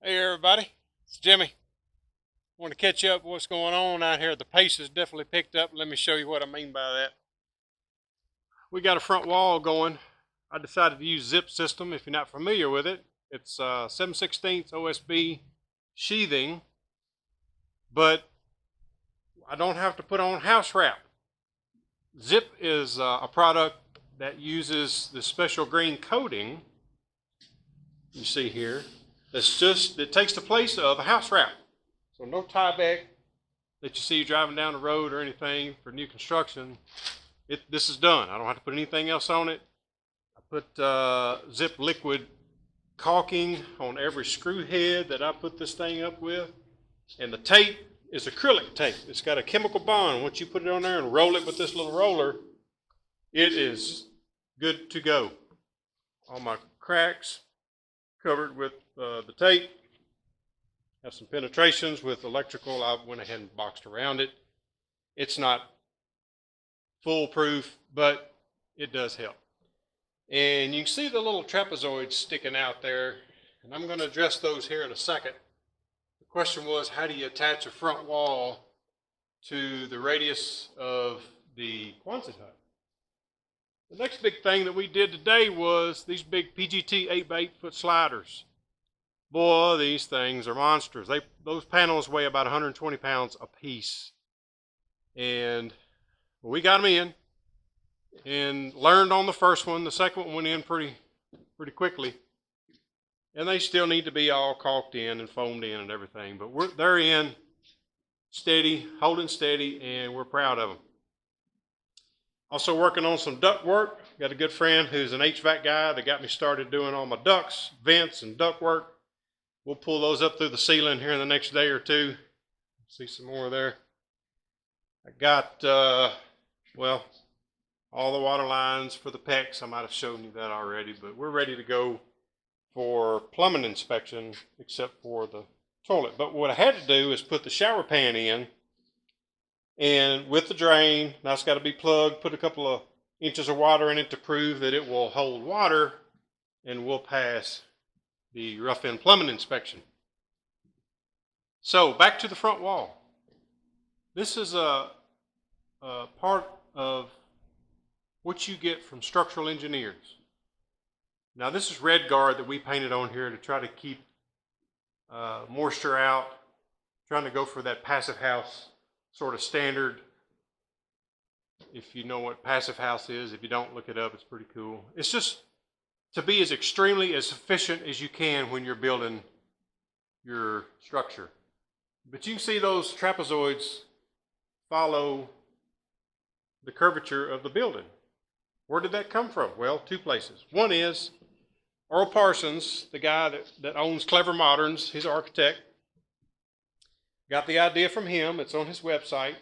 Hey everybody, it's Jimmy. I want to catch you up with what's going on out here. The pace has definitely picked up. Let me show you what I mean by that. We got a front wall going. I decided to use zip system. If you're not familiar with it, it's 7/16 OSB sheathing, but I don't have to put on house wrap. Zip is a product that uses the special green coating you see here. It takes the place of a house wrap. So no tie back that you see driving down the road or anything for new construction. This is done. I don't have to put anything else on it. I put Zip liquid caulking on every screw head that I put this thing up with. And the tape is acrylic tape. It's got a chemical bond. Once you put it on there and roll it with this little roller, it is good to go. All my cracks covered with the tape. Have some penetrations with electrical. I went ahead and boxed around it. It's not foolproof, but it does help. And you can see the little trapezoids sticking out there, and I'm going to address those here in a second. The question was, how do you attach a front wall to the radius of the Quonset hut? The next big thing that we did today was these big PGT 8x8 foot sliders. Boy, these things are monsters. Those panels weigh about 120 pounds a piece. And we got them in and learned on the first one. The second one went in pretty quickly. And they still need to be all caulked in and foamed in and everything. But they're in steady, holding steady, and we're proud of them. Also working on some duct work. Got a good friend who's an HVAC guy that got me started doing all my ducts, vents, and duct work. We'll pull those up through the ceiling here in the next day or two. See some more there. I got, well, all the water lines for the PEX. I might have shown you that already, but we're ready to go for plumbing inspection except for the toilet. But what I had to do is put the shower pan in, and with the drain, now it's got to be plugged, put a couple of inches of water in it to prove that it will hold water, and we'll pass the rough-in plumbing inspection. So back to the front wall. This is a part of what you get from structural engineers. Now this is red guard that we painted on here to try to keep moisture out, trying to go for that passive house sort of standard. If you know what passive house is, if you don't, look it up. It's pretty cool. It's just to be as efficient as you can when you're building your structure. But you can see those trapezoids follow the curvature of the building. Where did that come from? Well, two places. One is Earl Parsons, the guy that owns Clever Moderns. He's an architect. Got the idea from him. It's on his website.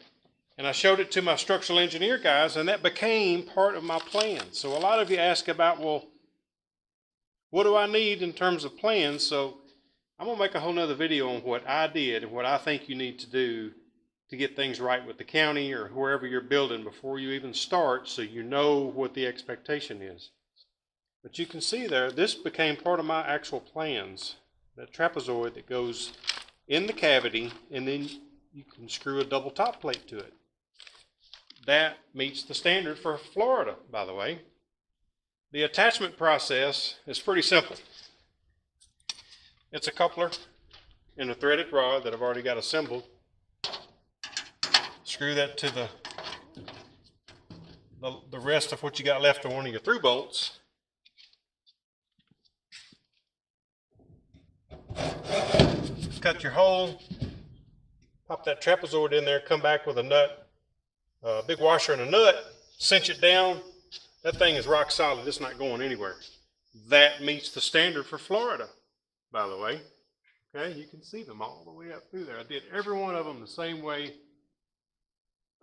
And I showed it to my structural engineer guys, and that became part of my plan. So a lot of you ask about, well, what do I need in terms of plans? So I'm going to make a whole nother video on what I did and what I think you need to do to get things right with the county or wherever you're building before you even start, so you know what the expectation is. But you can see there, this became part of my actual plans. That trapezoid that goes in the cavity, and then you can screw a double top plate to it. That meets the standard for Florida, by the way. The attachment process is pretty simple. It's a coupler and a threaded rod that I've already got assembled. Screw that to the rest of what you got left on one of your through bolts. Cut your hole, pop that trapezoid in there, come back with a nut, a big washer and a nut, cinch it down. That thing is rock solid. It's not going anywhere. That meets the standard for Florida, by the way. Okay, you can see them all the way up through there. I did every one of them the same way.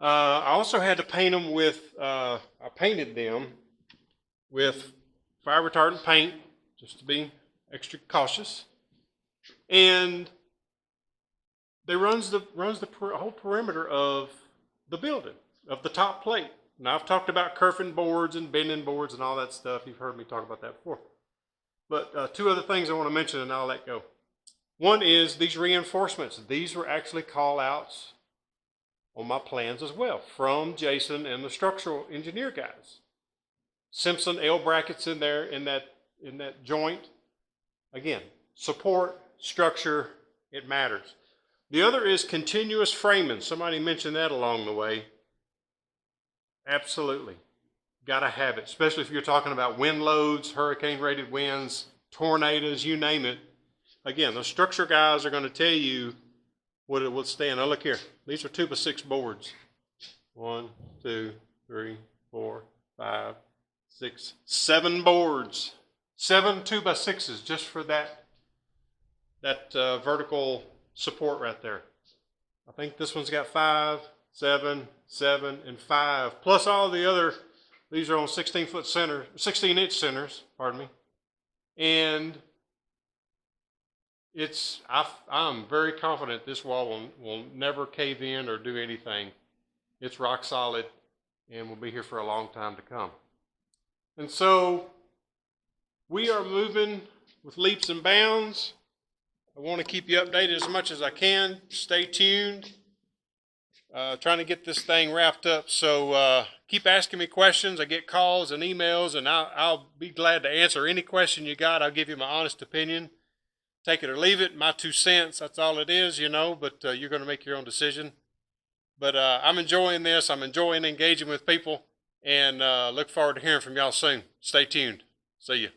I also had to paint them with, I painted them with fire retardant paint, just to be extra cautious. And they runs the whole perimeter of the building, of the top plate. Now, I've talked about kerfing boards and bending boards and all that stuff. You've heard me talk about that before. But two other things I want to mention, and I'll let go. One is these reinforcements. These were actually call outs on my plans as well from Jason and the structural engineer guys. Simpson L brackets in there in that joint. Again, support, structure, it matters. The other is continuous framing. Somebody mentioned that along the way. Absolutely. Got to have it, especially if you're talking about wind loads, hurricane rated winds, tornadoes, you name it. Again, the structure guys are going to tell you what it will stand. Now look here. These are 2x6 boards. 1, 2, 3, 4, 5, 6, 7 boards. 7 2x6s just for that vertical support right there. I think this one's got 5, 7, 7, and 5. Plus all the other, these are on 16-foot center, 16-inch centers, pardon me. And I'm very confident this wall will never cave in or do anything. It's rock solid and will be here for a long time to come. And so we are moving with leaps and bounds. I want to keep you updated as much as I can. Stay tuned. Trying to get this thing wrapped up. So keep asking me questions. I get calls and emails, and I'll be glad to answer any question you got. I'll give you my honest opinion. Take it or leave it, my 2 cents. That's all it is, you know, but you're going to make your own decision. But I'm enjoying this. I'm enjoying engaging with people, and look forward to hearing from y'all soon. Stay tuned. See you.